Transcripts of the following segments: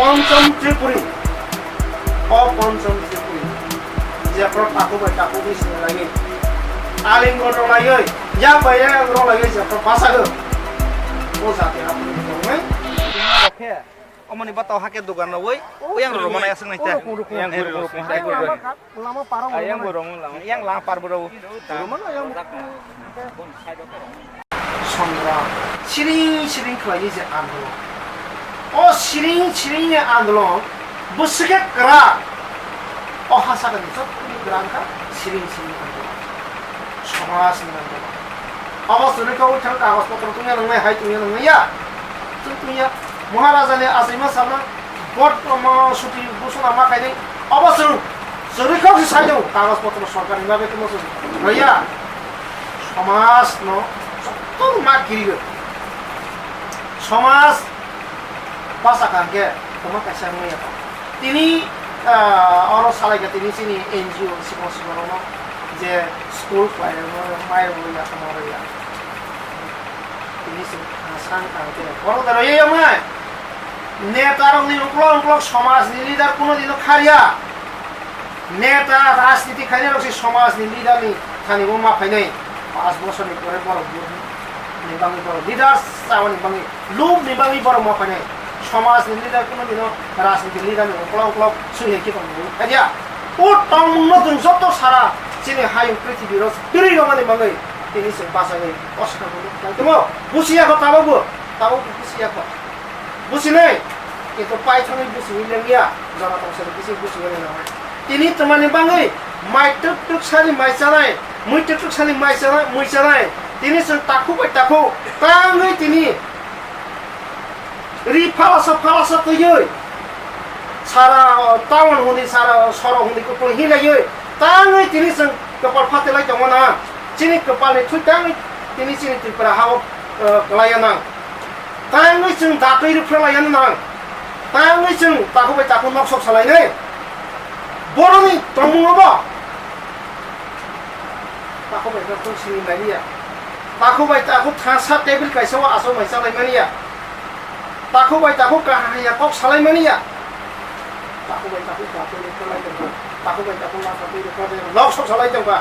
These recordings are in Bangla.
পঞ্চম ত্রিপুরী পঞ্চম ত্রিপুরী যে তাকো বাই তাকো বিশ লাগে আলিঙ্গ রলাইয়ে যা বাইরে রলাইয়ে যে বাসাগো ও যাতে আপনি দংমে oke omoni batau hake dogan na woi yang romana asing nai ta yang lama parang yang borong lama yang lang par bro romana yang সংগ্রাম 시링시링 그라이 제 안돌 시링시링의 안돌 무스게 그라 하사가 있어 그란가 시링시링 안돌 সমাজের 안돌 অবশ্যই কেউ ঠাক কাগজপত্র তুমি নয় হাই তুমি নয়া তুমি মহারাজালে আজইমা সামনা বট সুটি ঘোষণা মাখাইনি অবশ্যই জরিকাও সাইজও কাগজপত্র সরকারি ভাবে তুমি নয়া সমাজ ন সত্তর মা গিরিগো সমাজ বাসাকানকে তোমার কাছে নয়া তিনি অর সালাইকে তিনি চিনি এনজিও সিকন যে স্কুল মায়ের বইয়া তোমার তিনি সাংকানকে বড় দাঁড়িয়ে আমায় নেতারংনি উকলক সমাজনি লিডার কোনোদিনও খারিয়া নেতা রাজনীতি খাইনে রয়েছে সমাজনি লিডারনি খানিবো মাফাইনাই 5 বছরনি পরে বড় নিবাঙ্গি বড় লিডার চাওয়ানি বাঙ্গি লুপ নিবাঙ্গি বড় মাফাইনাই সমাজনি লিডার কোনোদিনও রাজনীতি লিডারনি উকলক সুহে কি করবো খারিয়া ও টং নতুন যত সারা চিনি হাই পৃথিবীর তিরি রমানি বাঙ্গি তিনি সে বাসাই অস্কার করতে তুমি বুঝিয়া কথা বাবু তাও বুঝিয়া কথা বুঝিনাই কিন্তু পাইছনি বুঝিলেন গিয়া জনতার কিছু বুঝিলেন না তিনি তোমানি বাঙ্গি মাই টুক সারি মাই চানাই মুই টুক সারি মাই চানাই মুই চানাই তিনি সে তাকু বাই তাকু তাঙ্গই তিনি রি ফালাসা তৈই সারা টাউন হুনি সারা সর হুনি কো হিলাইই তাঙ্গই তিনি সে কপাল ফাতে লাই দমনা চিনি কপালনি থুই তাঙ্গই তিনি চিনি ত্রিপুরা হাও লায়ানা তাঙ্গই जों दातै रुफ्रालायानो नां तांगै जों ताखौबाय ताखौ नक्सक सालायनै बर'नि दंमुङाबो ताखौबाय ताखौ सिनिमानिया ताखौबाय ताखौ थासा टेबल काइसाव आसौ माइसालायमानिया ताखौबाय ताखौ गाहाया कक सालायमानिया ताखौबाय ताखौ दातै रुफ्रालायदोंबा ताखौबाय ताखौ लाफातै रुफ्रालायदों नक्सक सालायदोंबा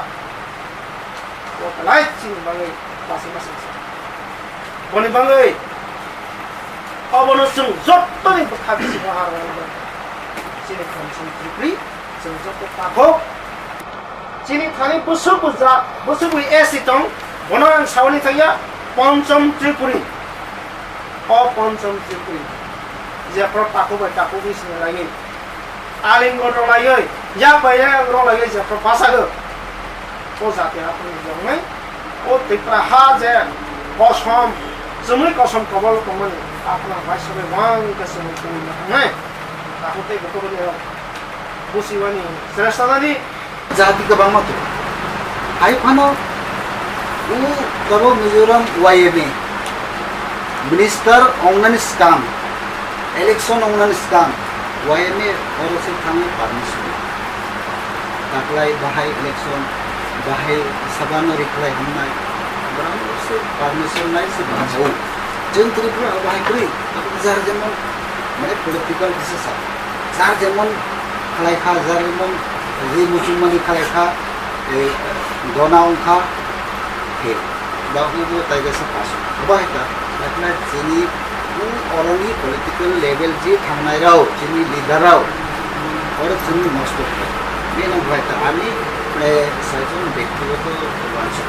लाइ सिनिमाङै लासै लासै बनि बाङै 어버너승 줬더니 가비지 뭐하러 하는 거야 진이 감성 드리블이 정적도 따고 진이 타니 부수부이 에시동 원하는 사원이 타야 পঞ্চম ত্রিপুরী পঞ্চম ত্রিপুরী যে প্র তাকো বিসনে লাগি আলিঙ্গ রলাইয়ে যা বাইরে রলাইয়ে যে প্র বাসাগো ও যাতে আপনি জংনাই ও ত্রিপুরা হা যে কসম জমই কসম কবল কমনি আপনার ভাই সবে ওয়াং কাছে মুকুল না তাহতে গতবলে বুসিওয়ানি শ্রেষ্ঠনানি জাতি গোबां মাত্র হাইফানো উ তব মিজোরাম ওয়াইএমএ মিনিস্টার অংনানি স্কাম ইলেকশন অংনানি স্কাম ওয়াইএমএ অরসে থাঙ্গে পারমিশন তাকলাই বাহাই ইলেকশন বাহাই সাবানো রিখলাই हमनाय बराबरसे पारमिशन नाय से बाजौ जों त्रिपुरा बाहायख्रै जार जेमन माने पलिटिकल डिसिसन जार जेमन खालायखा जार जेमन जे मुसलमानी खालायखा ए दना अंखा हे बाहुबो ताइगासे पास बाहायता नाथना जेनि अरनि पलिटिकल लेभेल जे थांनाय राव जेनि लिडार राव और जोंनि नष्ट बे न बाहायता आनि साइजन व्यक्तिगत बांसो